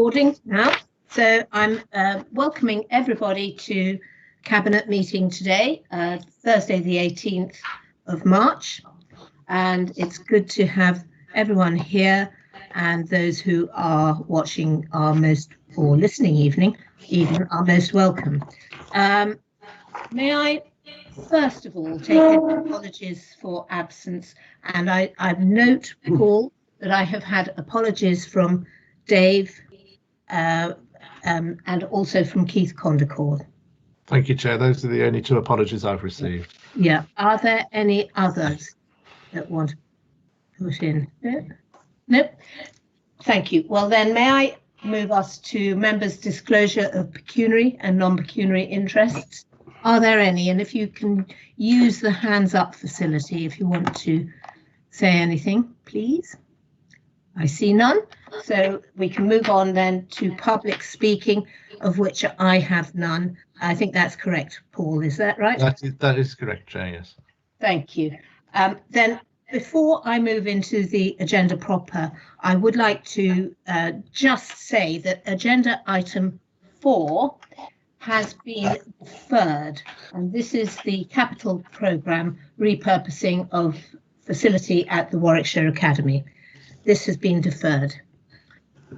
recording now. So I'm welcoming everybody to Cabinet meeting today, Thursday the 18th of March. And it's good to have everyone here, and those who are watching or listening even are most welcome. May I first of all take apologies for absence, and I note, Paul, that I have had apologies from Dave and also from Keith Condacord. Thank you, Chair. Those are the only two apologies I've received. Yeah. Are there any others that want to put in? Nope. Thank you. Well, then, may I move us to members' disclosure of pecuniary and non-pecuniary interests? Are there any? And if you can use the hands up facility if you want to say anything, please. I see none. So we can move on then to public speaking, of which I have none. I think that's correct, Paul. Is that right? That is correct, Chair, yes. Thank you. Then before I move into the agenda proper, I would like to just say that agenda item 4 has been deferred, and this is the capital programme repurposing of facility at the Warwickshire Academy. This has been deferred.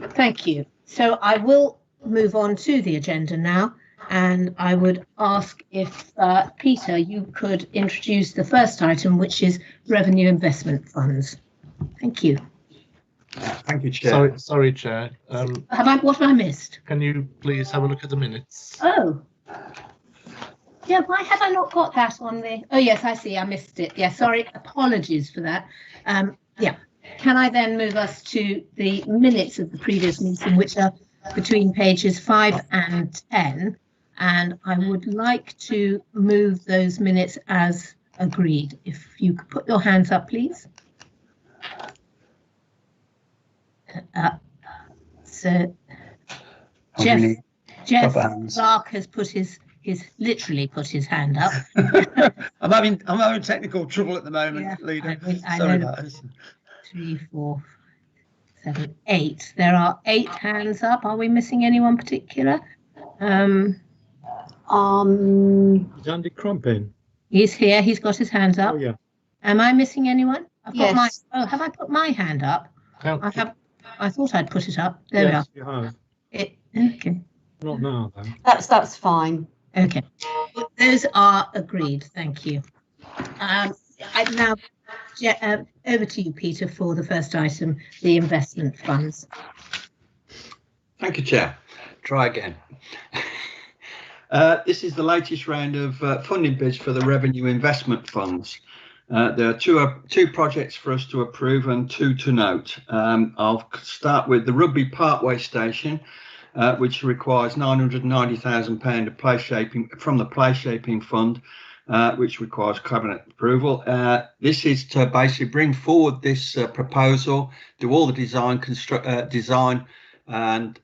Thank you. So I will move on to the agenda now, and I would ask if Peter, you could introduce the first item, which is revenue investment funds. Thank you. Thank you, Chair. Sorry, Chair. What have I missed? Can you please have a look at the minutes? Oh. Yeah, why have I not got that on the... Oh, yes, I see. I missed it. Yeah, sorry. Apologies for that. Yeah. Can I then move us to the minutes of the previous meeting, which are between pages 5 and 10? And I would like to move those minutes as agreed. If you could put your hands up, please. So Jeff Clark has put literally put his hand up. I'm having technical trouble at the moment, yeah, Leader. Sorry about this. 3, 4, 7, 8. There are 8 hands up. Are we missing anyone particular? Is Andy Crumpin? He's here. He's got his hands up. Oh yeah. Am I missing anyone? Yes. Have I put my hand up? I thought I'd put it up. There yes, we are. You have. Okay. Not now, then. That's fine. Okay. Those are agreed. Thank you. Now, over to you, Peter, for the first item, the investment funds. Thank you, Chair. Try again. This is the latest round of funding bids for the revenue investment funds. There are two projects for us to approve and 2 to note. I'll start with the Rugby Parkway Station, which requires £990,000 from the Place Shaping Fund, which requires Cabinet approval. This is to basically bring forward this proposal, do all the design and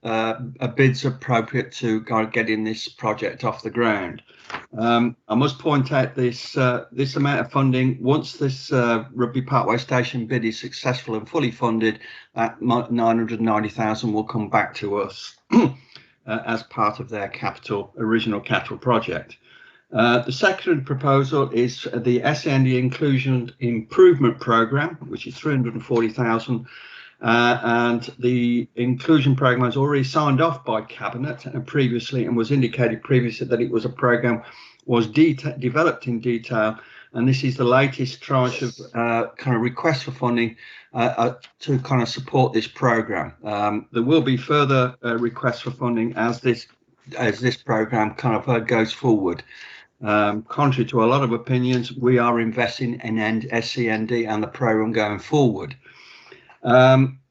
bids appropriate to getting this project off the ground. I must point out this amount of funding, once this Rugby Parkway Station bid is successful and fully funded, that 990,000 will come back to us as part of their original capital project. The second proposal is the SEND Inclusion Improvement Programme, which is 340,000. And the inclusion programme was already signed off by Cabinet previously, and was indicated previously that it was a programme was developed in detail, and this is the latest tranche of kind of request for funding to kind of support this programme. There will be further requests for funding as this programme kind of goes forward. Contrary to a lot of opinions, we are investing in SEND and the programme going forward.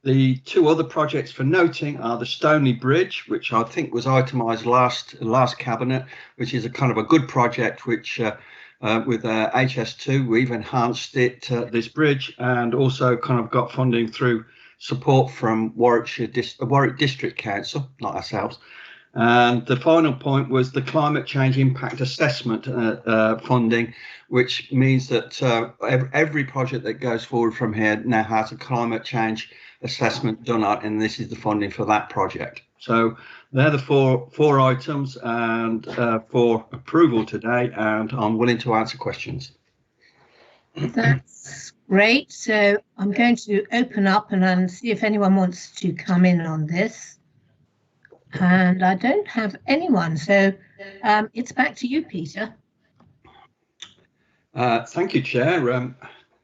The 2 other projects for noting are the Stoney Bridge, which I think was itemised last Cabinet, which is a kind of a good project, which with HS2 we've enhanced it, this bridge, and also kind of got funding through support from Warwick District Council, not ourselves. And the final point was the climate change impact assessment funding, which means that every project that goes forward from here now has a climate change assessment done on, and this is the funding for that project. So they're the four items and for approval today, and I'm willing to answer questions. That's great. So I'm going to open up and see if anyone wants to come in on this. And I don't have anyone, so it's back to you, Peter. Thank you, Chair.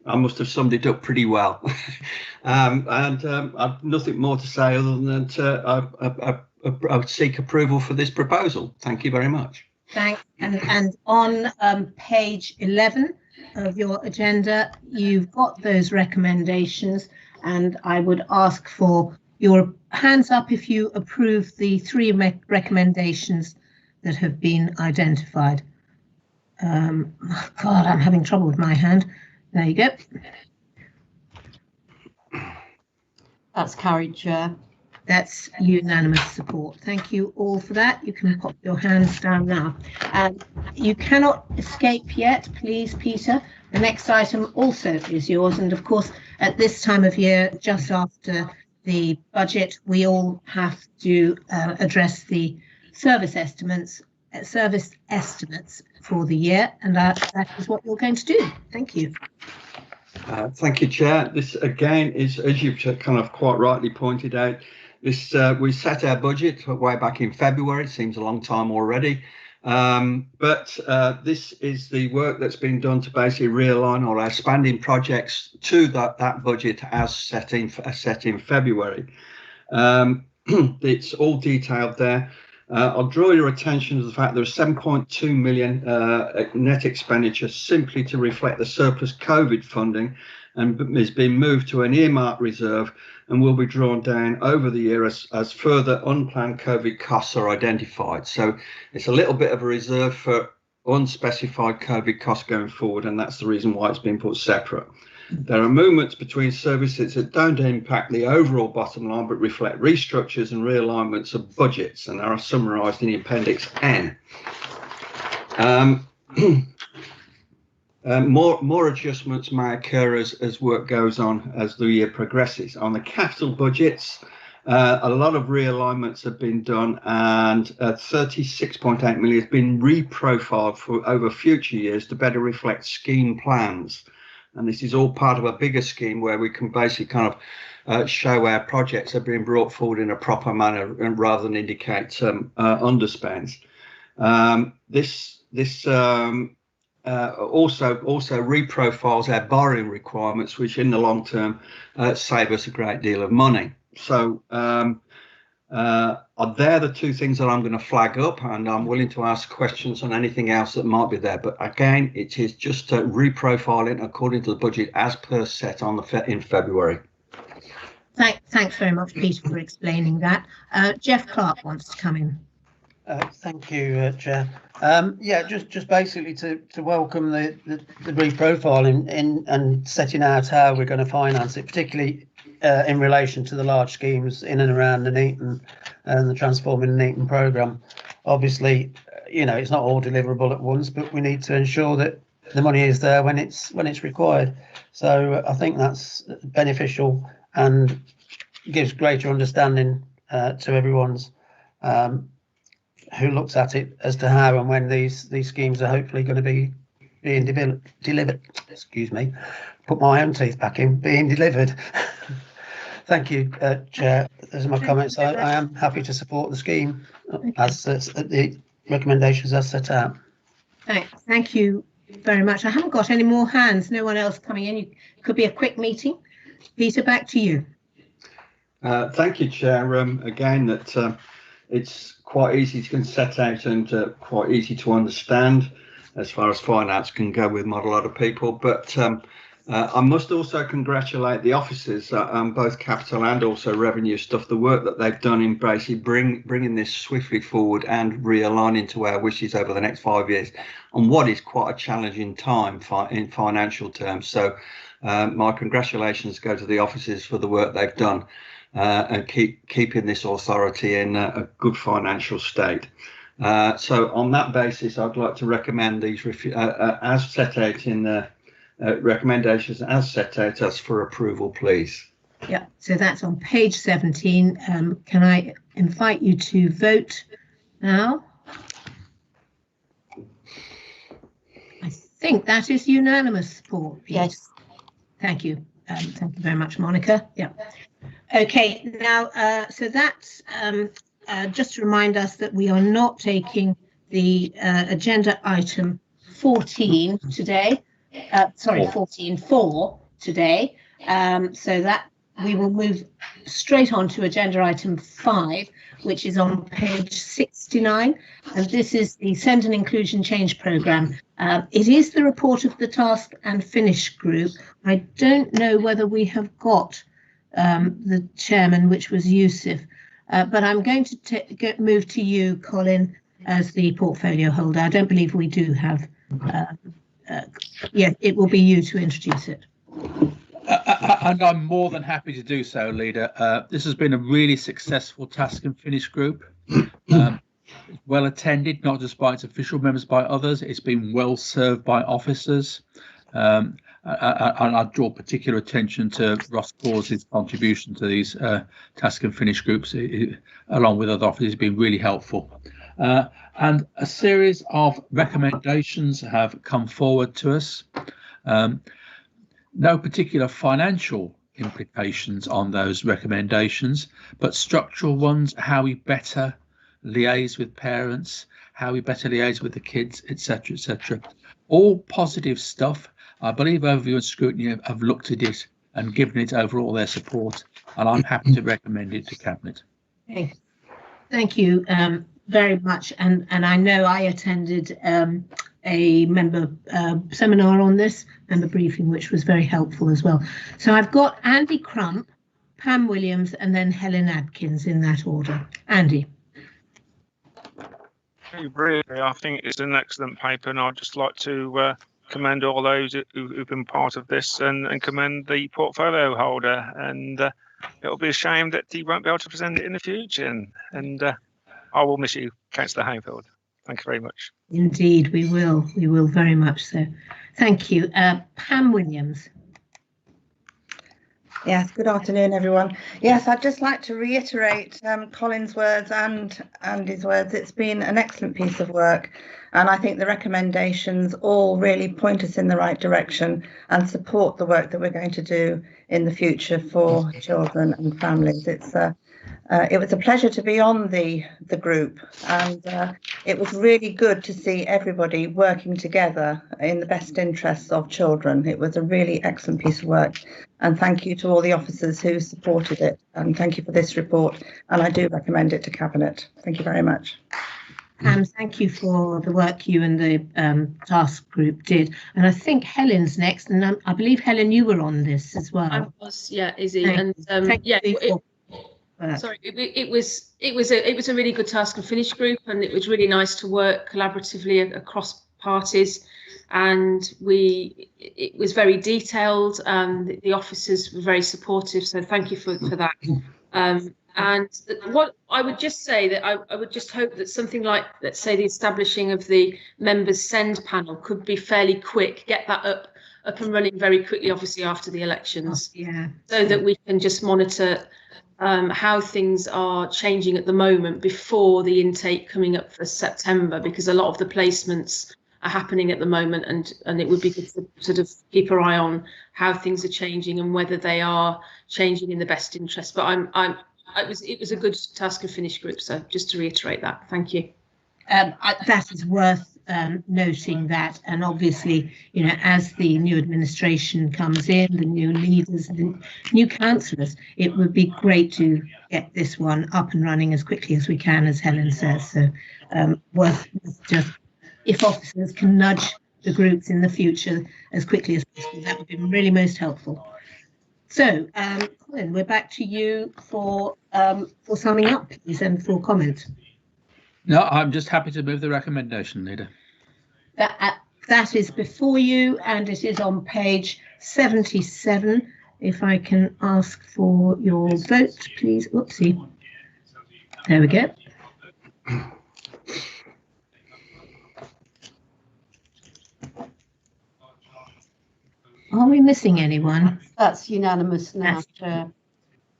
I must have summed it up pretty well. I've nothing more to say other than that I would seek approval for this proposal. Thank you very much. Thanks. And on page 11 of your agenda, you've got those recommendations, and I would ask for your hands up if you approve the three recommendations that have been identified. God, I'm having trouble with my hand. There you go. That's carried, Chair. That's unanimous support. Thank you all for that. You can pop your hands down now. You cannot escape yet, please, Peter. The next item also is yours. And of course, at this time of year, just after the budget, we all have to address the service estimates for the year, and that is what you're going to do. Thank you. Thank you, Chair. This again is, as you've kind of quite rightly pointed out, this we set our budget way back in February. It seems a long time already, but this is the work that's been done to basically realign all our spending projects to that budget as set in February. It's all detailed there. I'll draw your attention to the fact there's 7.2 million net expenditure simply to reflect the surplus COVID funding, and has been moved to an earmark reserve and will be drawn down over the year as further unplanned COVID costs are identified. So it's a little bit of a reserve for unspecified COVID costs going forward, and that's the reason why it's been put separate. There are movements between services that don't impact the overall bottom line, but reflect restructures and realignments of budgets, and are summarised in the Appendix N. More adjustments may occur as work goes on as the year progresses. On the capital budgets, a lot of realignments have been done, and 36.8 million has been reprofiled for over future years to better reflect scheme plans. And this is all part of a bigger scheme where we can basically kind of show our projects are being brought forward in a proper manner, and rather than indicate underspends. This also reprofiles our borrowing requirements, which in the long term save us a great deal of money. So they're the two things that I'm going to flag up, and I'm willing to ask questions on anything else that might be there. But again, it is just reprofiling according to the budget as per set on in February. Thanks very much, Peter, for explaining that. Jeff Clark wants to come in. Thank you, Chair. Yeah, just basically to welcome the reprofiling and setting out how we're going to finance it, particularly in relation to the large schemes in and around the Neaton and the Transforming Neaton programme. Obviously, it's not all deliverable at once, but we need to ensure that the money is there when it's required. So I think that's beneficial and gives greater understanding to everyone's who looks at it as to how and when these schemes are hopefully going to be being delivered. Excuse me, put my own teeth back in, being delivered. Thank you, Chair. Those are my comments. I am happy to support the scheme as the recommendations are set out. Thank you very much. I haven't got any more hands. No one else coming in. It could be a quick meeting. Peter, back to you. Thank you, Chair. Again, that it's quite easy to set out and quite easy to understand as far as finance can go with not a lot of people. But I must also congratulate the officers, both capital and also revenue stuff, the work that they've done in basically bringing this swiftly forward and realigning to our wishes over the next 5 years on what is quite a challenging time in financial terms. So my congratulations go to the officers for the work they've done and keeping this authority in a good financial state. So on that basis, I'd like to recommend these as set out in the recommendations as set out as for approval, please. Yeah, so that's on page 17. Can I invite you to vote now? I think that is unanimous support, Pete. Yes. Thank you. Thank you very much, Monica. Yeah. Okay, now, so that's just to remind us that we are not taking the agenda item 14 today. Sorry, 14.4 today. So that we will move straight on to agenda item 5, which is on page 69. And this is the Send and Inclusion Change Programme. It is the report of the Task and Finish group. I don't know whether we have got the chairman, which was Yusuf, but I'm going to move to you, Colin, as the portfolio holder. I don't believe we do have. Yeah, it will be you to introduce it. And I'm more than happy to do so, Leader. This has been a really successful Task and Finish group. Well attended, not just by its official members, by others. It's been well served by officers. And I draw particular attention to Ross Claus's contribution to these Task and Finish groups, along with other officers. Has been really helpful. And a series of recommendations have come forward to us. No particular financial implications on those recommendations, but structural ones, how we better liaise with parents, how we better liaise with the kids, etc., etc. All positive stuff. I believe Overview and Scrutiny have looked at it and given it overall their support, and I'm happy to recommend it to Cabinet. Okay. Thank you very much. And I know I attended a member seminar on this, member briefing, which was very helpful as well. So I've got Andy Crump, Pam Williams, and then Helen Adkins in that order. Andy. Very briefly, I think it's an excellent paper, and I'd just like to commend all those who've been part of this and commend the portfolio holder. And it'll be a shame that he won't be able to present it in the future. And I will miss you, Councillor Hayfield. Thank you very much. Indeed, we will. We will very much so. Thank you. Pam Williams. Yes, good afternoon, everyone. Yes, I'd just like to reiterate Colin's words and Andy's words. It's been an excellent piece of work, and I think the recommendations all really point us in the right direction and support the work that we're going to do in the future for children and families. It was a pleasure to be on the group, and it was really good to see everybody working together in the best interests of children. It was a really excellent piece of work, and thank you to all the officers who supported it, and thank you for this report, and I do recommend it to Cabinet. Thank you very much. Thank you for the work you and the task group did. And I think Helen's next, and I believe, Helen, you were on this as well. I was, yeah, Izzy. Thank And yeah, sorry, it was a really good Task and Finish group, and it was really nice to work collaboratively across parties, and it was very detailed, and the officers were very supportive, so thank you for that. And what I would just say that I would just hope that something like, let's say, the establishing of the members send panel could be fairly quick, get that up and running very quickly, obviously after the elections, so that we can just monitor how things are changing at the moment before the intake coming up for September, because a lot of the placements are happening at the moment, and it would be good to sort of keep our eye on how things are changing and whether they are changing in the best interest. But it was a good Task and Finish group, so just to reiterate that, thank you. That is worth noting that, and obviously, you know, as the new administration comes in, the new leaders, the new councillors, it would be great to get this one up and running as quickly as we can, as Helen says. So worth just, if officers can nudge the groups in the future as quickly as possible, that would be really most helpful. So, Colin, we're back to you for summing up, please, and for comment. No, I'm just happy to move the recommendation, Leader. That is before you, and it is on page 77. If I can ask for your vote, please. Oopsie. There we go. Are we missing anyone? That's unanimous now, Chair.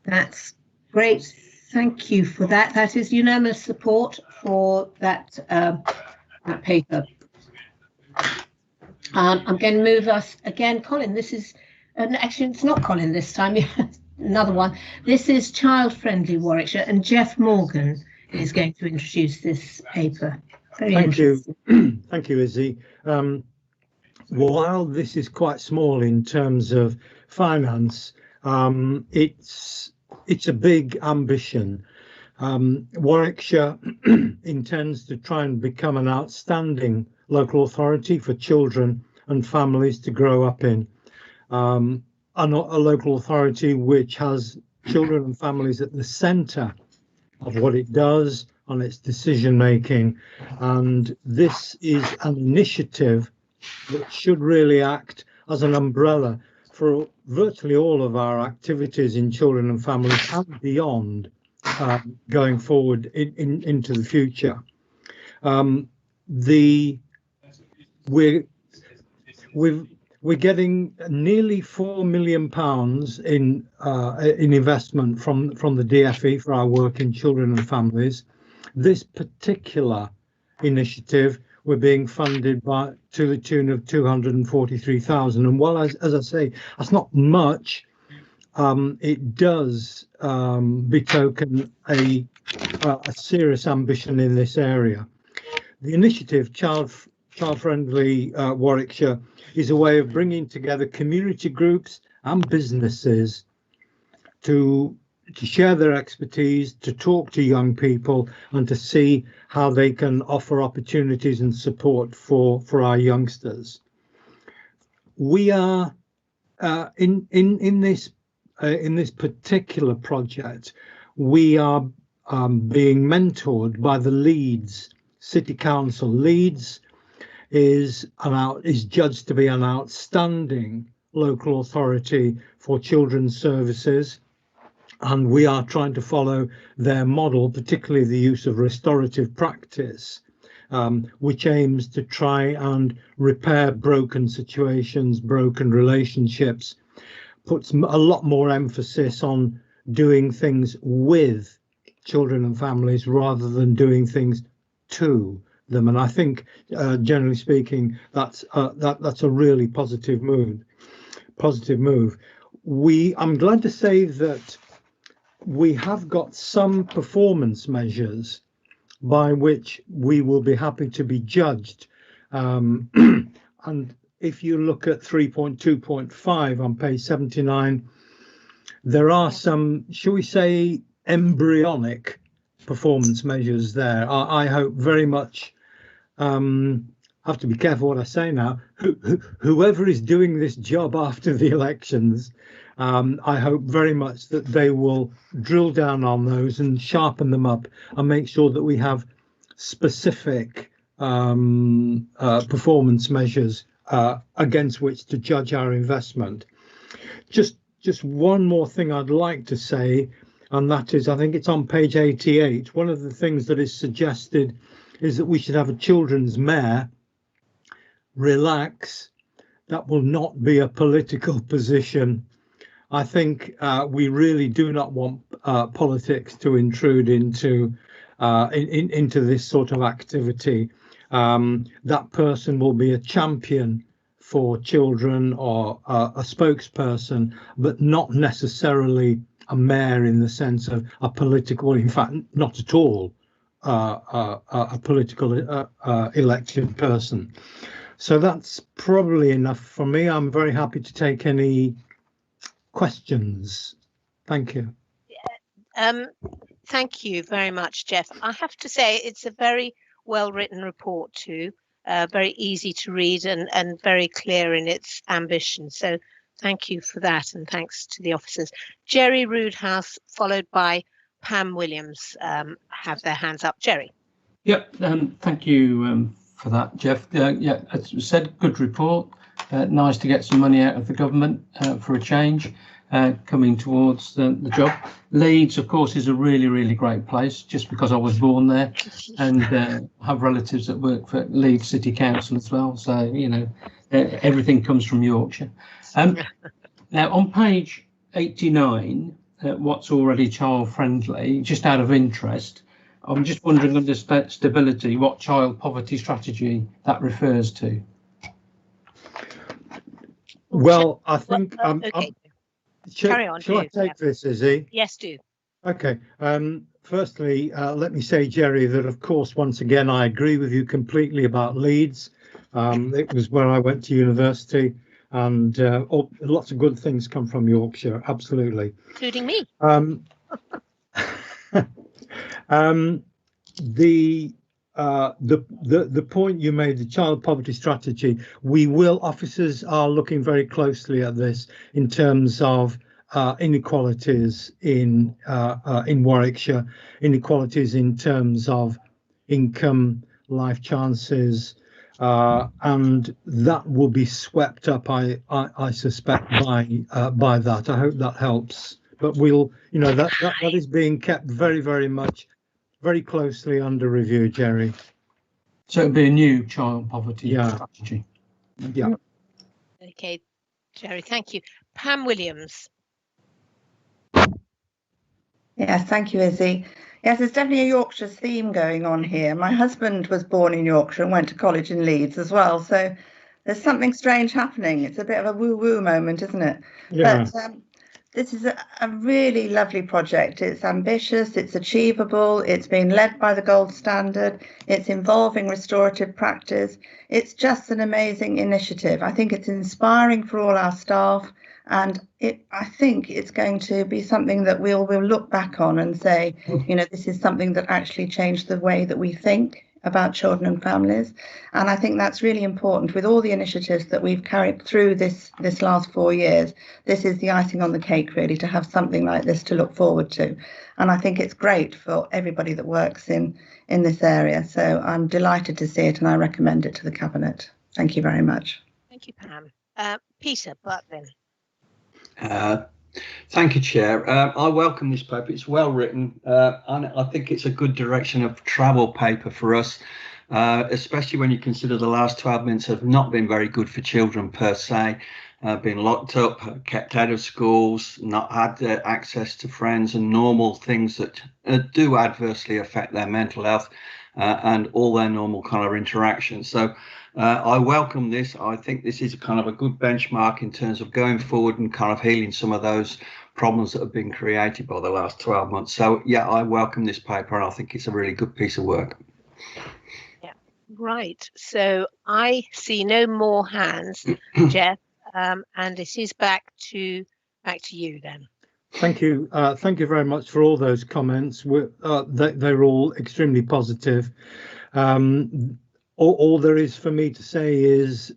That's great. Thank you for that. That is unanimous support for that, that paper. I'm going to move us again, Colin. This is, actually, it's not Colin this time. Another one. This is Child Friendly Warwickshire, and Jeff Morgan is going to introduce this paper. Very Thank you. interesting. Thank you, Izzy. While this is quite small in terms of finance, it's a big ambition. Warwickshire intends to try and become an outstanding local authority for children and families to grow up in. A local authority which has children and families at the centre of what it does on its decision making, and this is an initiative that should really act as an umbrella for virtually all of our activities in children and families and beyond, going forward into the future. We're getting nearly £4 million in investment from the DFE for our work in children and families. This particular initiative, we're being funded to the tune of 243,000. And while, as I say, that's not much, it does betoken a serious ambition in this area. The initiative, Child Friendly Warwickshire, is a way of bringing together community groups and businesses to share their expertise, to talk to young people, and to see how they can offer opportunities and support for our youngsters. We are in this particular project, we are being mentored by the Leeds City Council. Leeds is judged to be an outstanding local authority for children's services, and we are trying to follow their model, particularly the use of restorative practice, which aims to try and repair broken situations, broken relationships, puts a lot more emphasis on doing things with children and families rather than doing things to them. And I think, generally speaking, that's a really positive move. I'm glad to say that we have got some performance measures by which we will be happy to be judged. And if you look at 3.2.5 on page 79, there are some, shall we say, embryonic performance measures there. I hope very much, I have to be careful what I say now, whoever is doing this job after the elections, I hope very much that they will drill down on those and sharpen them up and make sure that we have specific performance measures against which to judge our investment. Just one more thing I'd like to say, and that is, I think it's on page 88. One of the things that is suggested is that we should have a children's mayor. Relax, that will not be a political position. I think we really do not want politics to intrude into this sort of activity. That person will be a champion for children or a spokesperson, but not necessarily a mayor in the sense of a political, in fact, not at all a political elected person. So that's probably enough for me. I'm very happy to take any questions. Thank you. Thank you very much, Jeff. I have to say it's a very well written report too, very easy to read and very clear in its ambition. So thank you for that, and thanks to the officers. Jerry Roodhouse, followed by Pam Williams, have their hands up. Jerry. Yep, thank you for that, Jeff. Yeah, as you said, good report. Nice to get some money out of the government for a change, coming towards the job. Leeds, of course, is a really, really great place, just because I was born there and have relatives that work for Leeds City Council as well. So, you know, everything comes from Yorkshire. Now, on page 89, what's already child friendly, just out of interest. I'm just wondering under stability what child poverty strategy that refers to. Well, I think okay. Carry on. Shall I take this, Izzy? Yes, do. Okay. Firstly, let me say, Jerry, that of course, once again, I agree with you completely about Leeds. It was where I went to university, and lots of good things come from Yorkshire. Absolutely, including me. The point you made, the child poverty strategy, officers are looking very closely at this in terms of inequalities in Warwickshire, inequalities in terms of income, life chances, and that will be swept up, I suspect, by that. I hope that helps. But we'll, that is being kept very closely under review, Jerry. So it'll be a new child poverty strategy. Yeah. Okay, Jerry, thank you. Pam Williams. Yes, thank you, Izzy. Yes, there's definitely a Yorkshire theme going on here. My husband was born in Yorkshire and went to college in Leeds as well. So there's something strange happening. It's a bit of a woo-woo moment, isn't it? Yeah. But this is a really lovely project. It's ambitious, it's achievable, it's been led by the gold standard, it's involving restorative practice. It's just an amazing initiative. I think it's inspiring for all our staff, and I think it's going to be something that we'll look back on and say, this is something that actually changed the way that we think about children and families. And I think that's really important with all the initiatives that we've carried through this last 4 years. This is the icing on the cake, really, to have something like this to look forward to. And I think it's great for everybody that works in this area. So I'm delighted to see it, and I recommend it to the Cabinet. Thank you very much. Thank you, Pam. Peter Butlin. Thank you, Chair. I welcome this paper. It's well written, and I think it's a good direction of travel paper for us, especially when you consider the last 12 months have not been very good for children per se. Been locked up, kept out of schools, not had access to friends and normal things that do adversely affect their mental health and all their normal kind of interactions. So I welcome this. I think this is kind of a good benchmark in terms of going forward and kind of healing some of those problems that have been created by the last 12 months. So, yeah, I welcome this paper, and I think it's a really good piece of work. Yeah, right. So I see no more hands, Jeff, and it is back to you then. Thank you. Thank you very much for all those comments. They're all extremely positive. All there is for me to say is,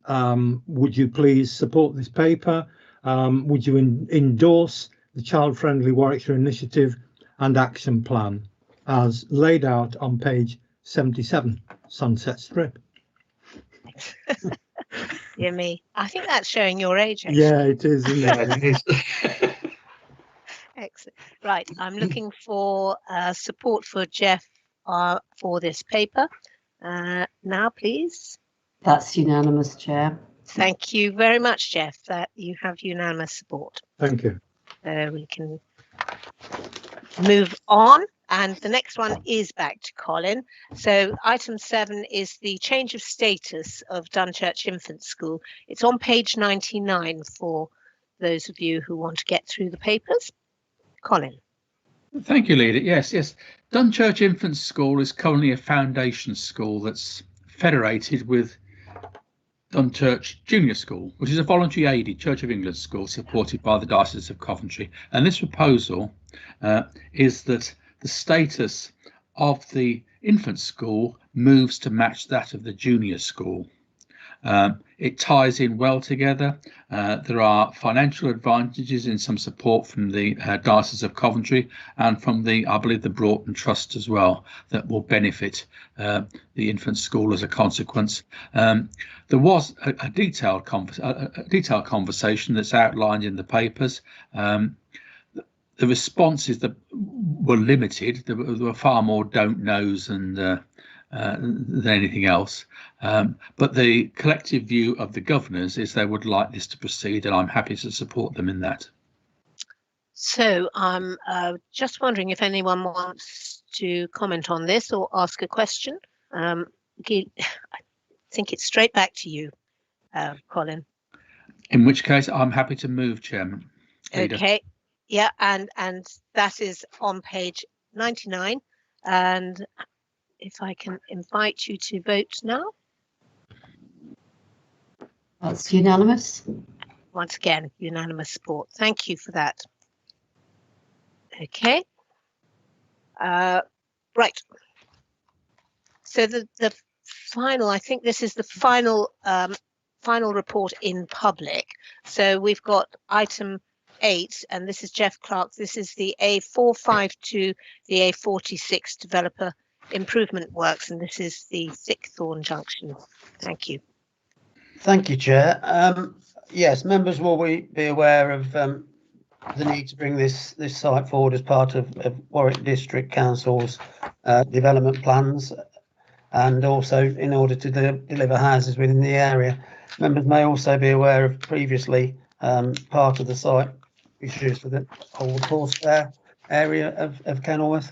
would you please support this paper? Would you endorse the child-friendly Warwickshire initiative and action plan as laid out on page 77, Sunset Strip? Dear me, I think that's showing your age, actually. Yeah, it is, isn't it? Excellent. Right, I'm looking for support for Jeff for this paper. Now, please. That's unanimous, Chair. Thank you very much, Jeff, that you have unanimous support. Thank you. We can move on. And the next one is back to Colin. So item 7 is the change of status of Dunchurch Infant School. It's on page 99 for those of you who want to get through the papers. Colin. Thank you, Leader. Yes. Dunchurch Infant School is currently a foundation school that's federated with Dunchurch Junior School, which is a voluntary aided Church of England school supported by the Diocese of Coventry. And this proposal is that the status of the infant school moves to match that of the junior school. It ties in well together. There are financial advantages in some support from the Diocese of Coventry and from I believe, the Broughton Trust as well, that will benefit the infant school as a consequence. There was a detailed conversation that's outlined in the papers. The responses that were limited. There were far more don't knows than anything else. But the collective view of the governors is they would like this to proceed, and I'm happy to support them in that. So I'm just wondering if anyone wants to comment on this or ask a question. I think it's straight back to you, Colin. In which case, I'm happy to move, Chairman. Leader. Okay, yeah, and that is on page 99. And if I can invite you to vote now. That's unanimous. Once again, unanimous support. Thank you for that. Okay. Right. So the final, I think this is the final final report in public. So we've got item 8, and this is Jeff Clark. This is the A452, the A46 developer improvement works, and this is the Thickthorn Junction. Thank you. Thank you, Chair. Yes, members will be aware of the need to bring this site forward as part of Warwick District Council's development plans, and also in order to deliver houses within the area. Members may also be aware of previously part of the site was used for the old horse fair area of Kenilworth.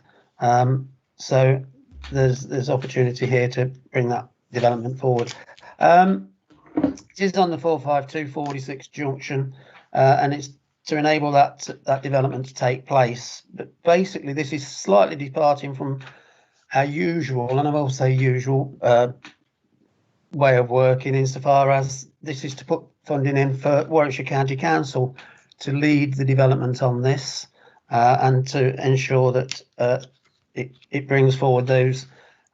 So there's opportunity here to bring that development forward. It is on the 452-46 junction, and it's to enable that development to take place. But basically, this is slightly departing from our usual, and I will say usual, way of working, insofar as this is to put funding in for Warwickshire County Council to lead the development on this, and to ensure that it brings forward those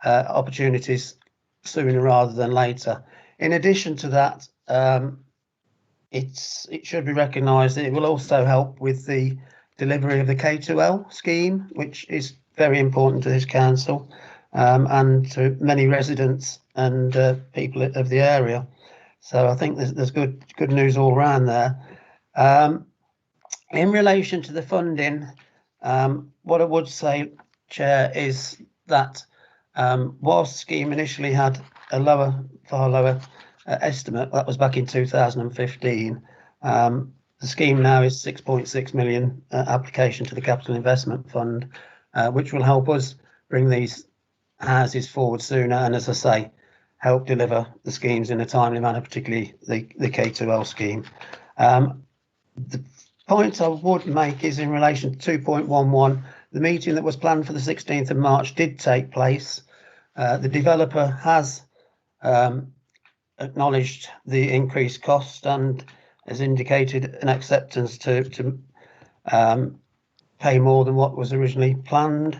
opportunities sooner rather than later. In addition to that, it should be recognised that it will also help with the delivery of the K2L scheme, which is very important to this council and to many residents and people of the area. So I think there's good news all around there. In relation to the funding, what I would say, Chair, is that whilst the scheme initially had a far lower estimate, that was back in 2015. The scheme now is 6.6 million application to the Capital Investment Fund, which will help us bring these houses forward sooner, and as I say, help deliver the schemes in a timely manner, particularly the K2L scheme. The point I would make is in relation to 2.11, the meeting that was planned for the 16th of March did take place. The developer has acknowledged the increased cost and has indicated an acceptance to pay more than what was originally planned.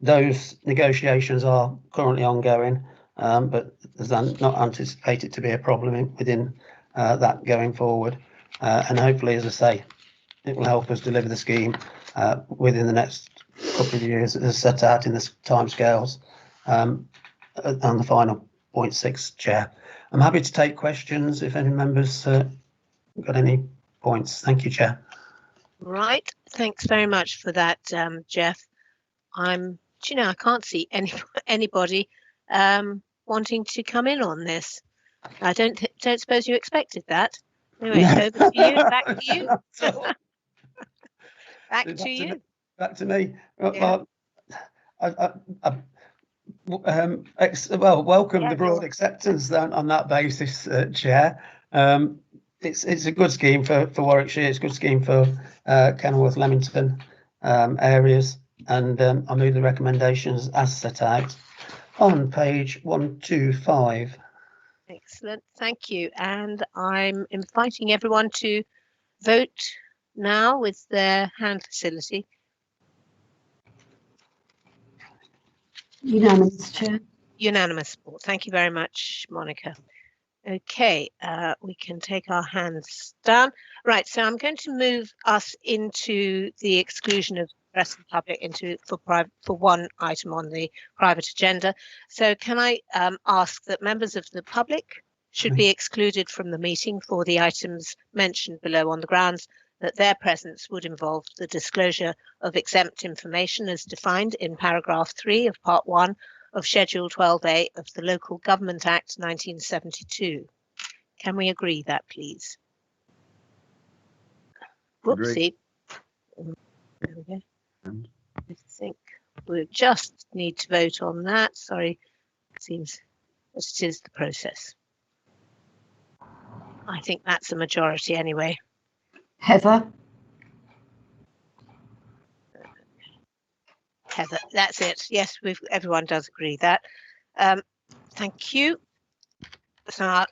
Those negotiations are currently ongoing, but there's not anticipated to be a problem within that going forward. And hopefully, as I say, it will help us deliver the scheme within the next couple of years as set out in the timescales on the final 0.6, Chair. I'm happy to take questions if any members got any points. Thank you, Chair. Right, thanks very much for that, Jeff. I can't see anybody wanting to come in on this. I don't suppose you expected that. Anyway, over to you, back to you. Back to you. Back to me. Well, welcome the broad acceptance on that basis, Chair. It's a good scheme for Warwickshire. It's a good scheme for Kenilworth, Leamington areas, and I move the recommendations as set out on page 125. Excellent, thank you. And I'm inviting everyone to vote now with their hand facility. Unanimous, Chair. Unanimous support. Thank you very much, Monica. Okay, we can take our hands down. Right, so I'm going to move us into the exclusion of the rest of the public for one item on the private agenda. So can I ask that members of the public should be excluded from the meeting for the items mentioned below on the grounds that their presence would involve the disclosure of exempt information as defined in paragraph 3 of part 1 of Schedule 12A of the Local Government Act 1972. Can we agree that, please? Whoopsie. There we go. I think we just need to vote on that. Sorry, it seems it is the process. I think that's a majority anyway. Heather, Heather, that's it. Yes, everyone does agree that. Thank you. So